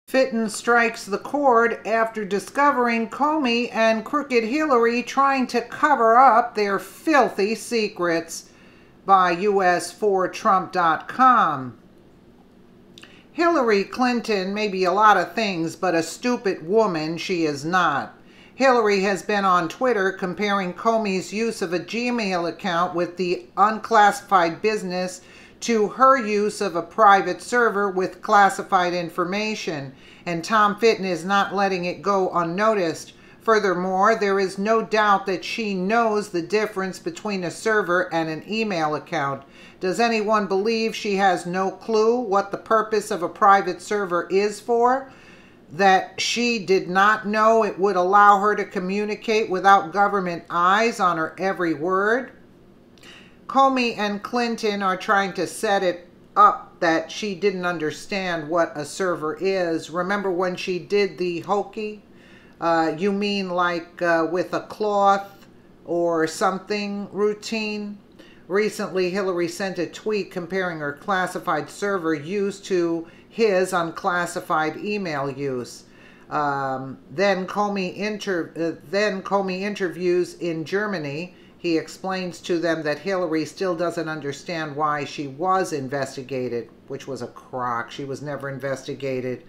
Fitton strikes the chord after discovering Comey and crooked Hillary trying to cover up their filthy secrets, by US4Trump.com. Hillary Clinton may be a lot of things, but a stupid woman she is not. Hillary has been on Twitter comparing Comey's use of a Gmail account with the unclassified business to her use of a private server with classified information, and Tom Fitton is not letting it go unnoticed. Furthermore, there is no doubt that she knows the difference between a server and an email account. Does anyone believe she has no clue what the purpose of a private server is for? That she did not know it would allow her to communicate without government eyes on her every word? Comey and Clinton are trying to set it up that she didn't understand what a server is. Remember when she did the hokey? You mean like with a cloth or something routine? Recently, Hillary sent a tweet comparing her classified server use to his unclassified email use. Then Comey interviews in Germany. He explains to them that Hillary still doesn't understand why she was investigated, which was a crock. She was never investigated.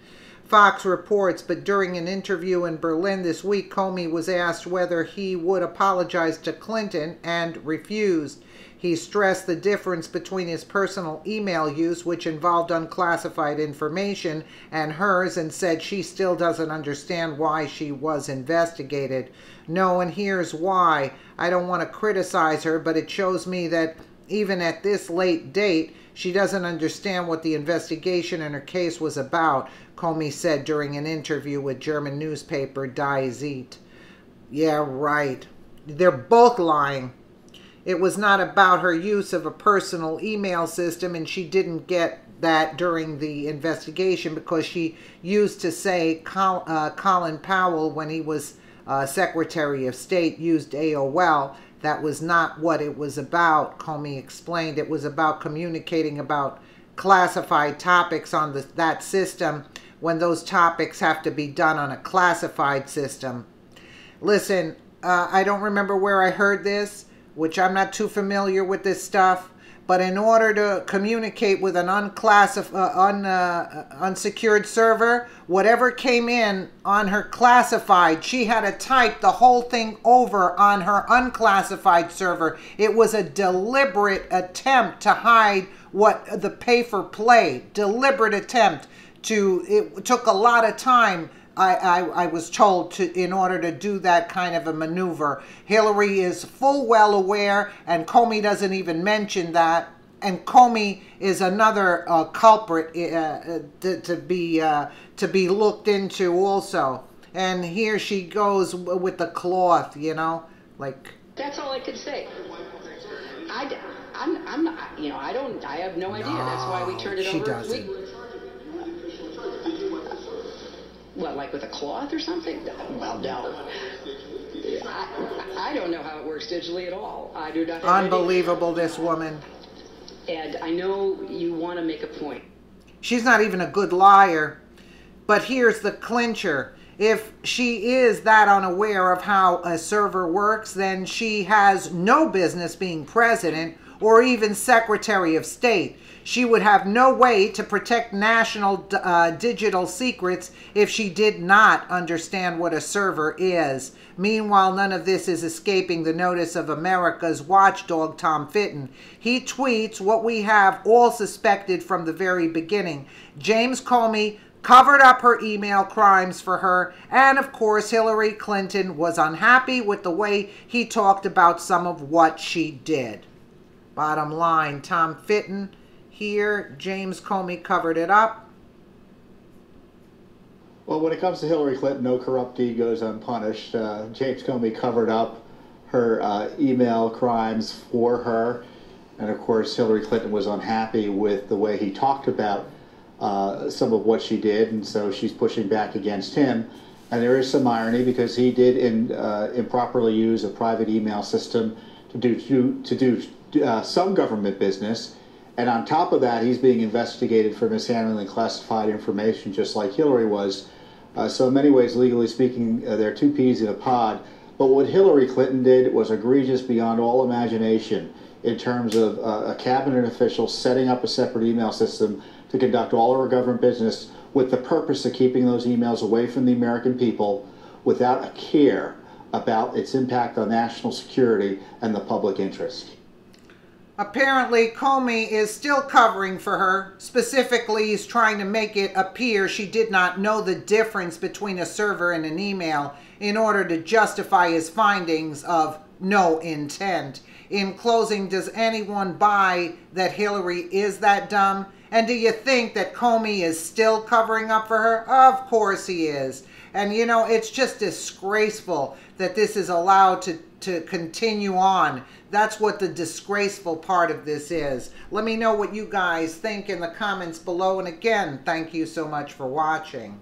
Fox reports, but during an interview in Berlin this week, Comey was asked whether he would apologize to Clinton and refused. He stressed the difference between his personal email use, which involved unclassified information, and hers, and said she still doesn't understand why she was investigated. No, and here's why. I don't want to criticize her, but it shows me that even at this late date, she doesn't understand what the investigation in her case was about, Comey said during an interview with German newspaper Die Zeit. Yeah, right. They're both lying. It was not about her use of a personal email system, and she didn't get that during the investigation because she used to say Colin Powell, when he was Secretary of State, used AOL. That was not what it was about, Comey explained. It was about communicating about classified topics on that system when those topics have to be done on a classified system. Listen, I don't remember where I heard this, which I'm not too familiar with this stuff, but in order to communicate with an unsecured server, whatever came in on her classified, she had to type the whole thing over on her unclassified server. It was a deliberate attempt to hide what the pay-for-play, deliberate attempt to, it took a lot of time, I was told, in order to do that kind of a maneuver. Hillary is full well aware, and Comey doesn't even mention that. And Comey is another culprit to be looked into also. And here she goes with the cloth, you know, like. That's all I could say. I'm not, you know, I have no idea. That's why we turned it over. She doesn't. What, like with a cloth or something? Well, no. I don't know how it works digitally at all. I do not. Unbelievable, this woman. And I know you want to make a point. She's not even a good liar. But here's the clincher. If she is that unaware of how a server works, then she has no business being president or even Secretary of State. She would have no way to protect national digital secrets if she did not understand what a server is. Meanwhile, none of this is escaping the notice of America's watchdog, Tom Fitton. He tweets what we have all suspected from the very beginning. James Comey covered up her email crimes for her, and of course Hillary Clinton was unhappy with the way he talked about some of what she did. Bottom line, Tom Fitton here, James Comey covered it up. Well, when it comes to Hillary Clinton, no corrupt deed goes unpunished. James Comey covered up her email crimes for her, and of course Hillary Clinton was unhappy with the way he talked about some of what she did, and so she's pushing back against him. And there is some irony because he did improperly use a private email system to do some government business, And on top of that, he's being investigated for mishandling classified information, just like Hillary was. So in many ways, legally speaking, there are two peas in a pod. But what Hillary Clinton did was egregious beyond all imagination in terms of a cabinet official setting up a separate email system to conduct all of our government business with the purpose of keeping those emails away from the American people without a care about its impact on national security and the public interest. Apparently, Comey is still covering for her. Specifically, he's trying to make it appear she did not know the difference between a server and an email in order to justify his findings of no intent. In closing, does anyone buy that Hillary is that dumb? And do you think that Comey is still covering up for her? Of course he is. And you know, it's just disgraceful that this is allowed to continue on. That's what the disgraceful part of this is. Let me know what you guys think in the comments below. And again, thank you so much for watching.